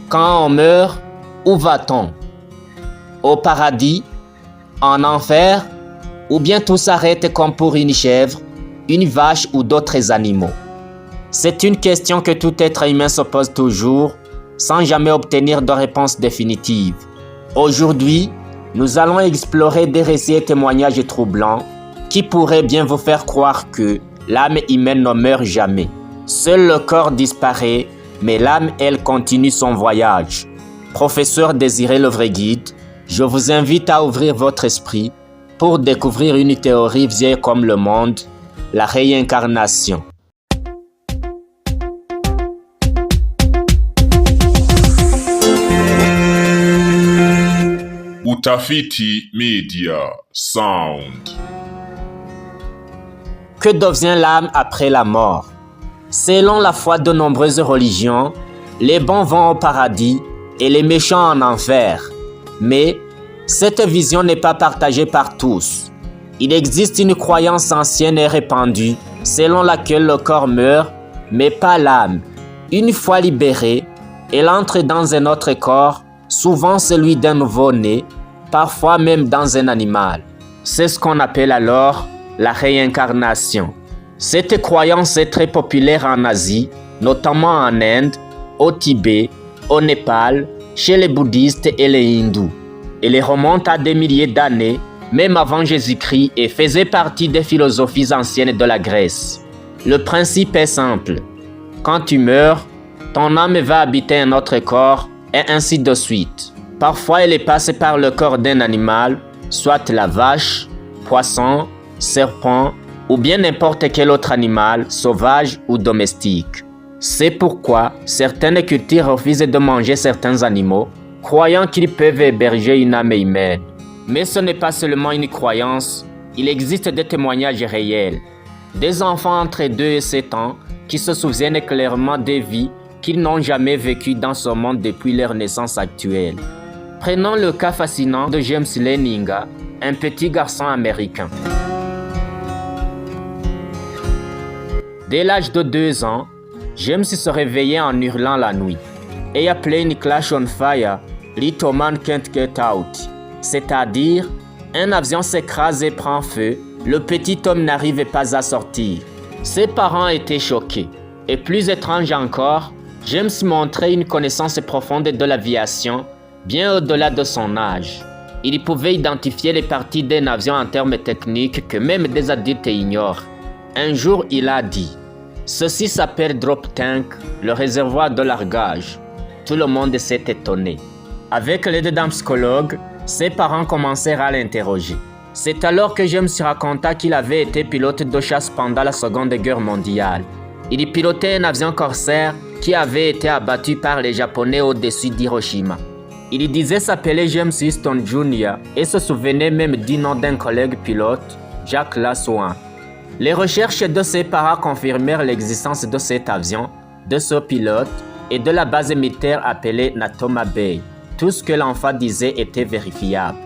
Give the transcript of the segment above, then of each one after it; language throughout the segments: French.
Quand on meurt, où va-t-on? Au paradis? En enfer? Ou bien tout s'arrête comme pour une chèvre, une vache ou d'autres animaux? C'est une question que tout être humain se pose toujours, sans jamais obtenir de réponse définitive. Aujourd'hui, nous allons explorer des récits et témoignages troublants qui pourraient bien vous faire croire que l'âme humaine ne meurt jamais. Seul le corps disparaît, mais l'âme, elle, continue son voyage. Professeur Désiré le vrai guide, je vous invite à ouvrir votre esprit pour découvrir une théorie vieille comme le monde, la réincarnation. Utafiti Media Sound. Que devient l'âme après la mort? Selon la foi de nombreuses religions, les bons vont au paradis et les méchants en enfer. Mais cette vision n'est pas partagée par tous. Il existe une croyance ancienne et répandue selon laquelle le corps meurt, mais pas l'âme. Une fois libérée, elle entre dans un autre corps, souvent celui d'un nouveau-né, parfois même dans un animal. C'est ce qu'on appelle alors la réincarnation. Cette croyance est très populaire en Asie, notamment en Inde, au Tibet, au Népal, chez les bouddhistes et les hindous. Elle remonte à des milliers d'années, même avant Jésus-Christ, et faisait partie des philosophies anciennes de la Grèce. Le principe est simple. Quand tu meurs, ton âme va habiter un autre corps, et ainsi de suite. Parfois, elle est passée par le corps d'un animal, soit la vache, poisson, serpent, ou bien n'importe quel autre animal, sauvage ou domestique. C'est pourquoi certaines cultures refusent de manger certains animaux, croyant qu'ils peuvent héberger une âme humaine. Mais ce n'est pas seulement une croyance, il existe des témoignages réels. Des enfants entre 2 et 7 ans qui se souviennent clairement des vies qu'ils n'ont jamais vécues dans ce monde depuis leur naissance actuelle. Prenons le cas fascinant de James Leninga, un petit garçon américain. Dès l'âge de 2 ans, James se réveillait en hurlant la nuit. A plane clash on fire, little man can't get out. C'est-à-dire, un avion s'écrase et prend feu, le petit homme n'arrive pas à sortir. Ses parents étaient choqués. Et plus étrange encore, James montrait une connaissance profonde de l'aviation, bien au-delà de son âge. Il pouvait identifier les parties d'un avion en termes techniques que même des adultes ignorent. Un jour, il a dit « Ceci s'appelle drop tank, le réservoir de largage. » Tout le monde s'est étonné. Avec l'aide d'un psychologue, ses parents commencèrent à l'interroger. C'est alors que James raconta qu'il avait été pilote de chasse pendant la Seconde Guerre mondiale. Il pilotait un avion corsaire qui avait été abattu par les Japonais au-dessus d'Hiroshima. Il disait s'appeler James Easton Jr. et se souvenait même du nom d'un collègue pilote, Jack Lassoin. Les recherches de ses parents confirmèrent l'existence de cet avion, de ce pilote et de la base militaire appelée Natoma Bay. Tout ce que l'enfant disait était vérifiable.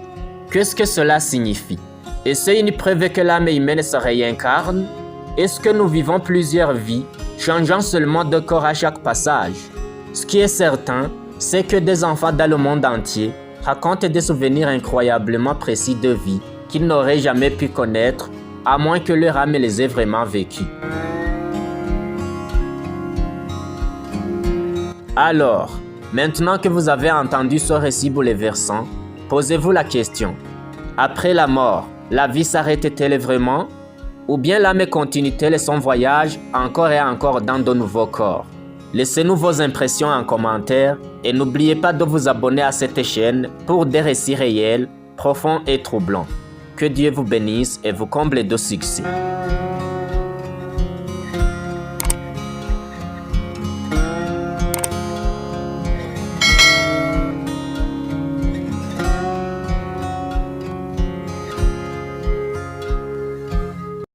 Qu'est-ce que cela signifie? Est-ce une preuve que l'âme humaine se réincarne? Est-ce que nous vivons plusieurs vies, changeant seulement de corps à chaque passage? Ce qui est certain, c'est que des enfants dans le monde entier racontent des souvenirs incroyablement précis de vie qu'ils n'auraient jamais pu connaître, à moins que leur âme les ait vraiment vécus. Alors, maintenant que vous avez entendu ce récit bouleversant, posez-vous la question. Après la mort, la vie s'arrête-t-elle vraiment? Ou bien l'âme continue-t-elle son voyage encore et encore dans de nouveaux corps? Laissez-nous vos impressions en commentaire et n'oubliez pas de vous abonner à cette chaîne pour des récits réels, profonds et troublants. Que Dieu vous bénisse et vous comble de succès.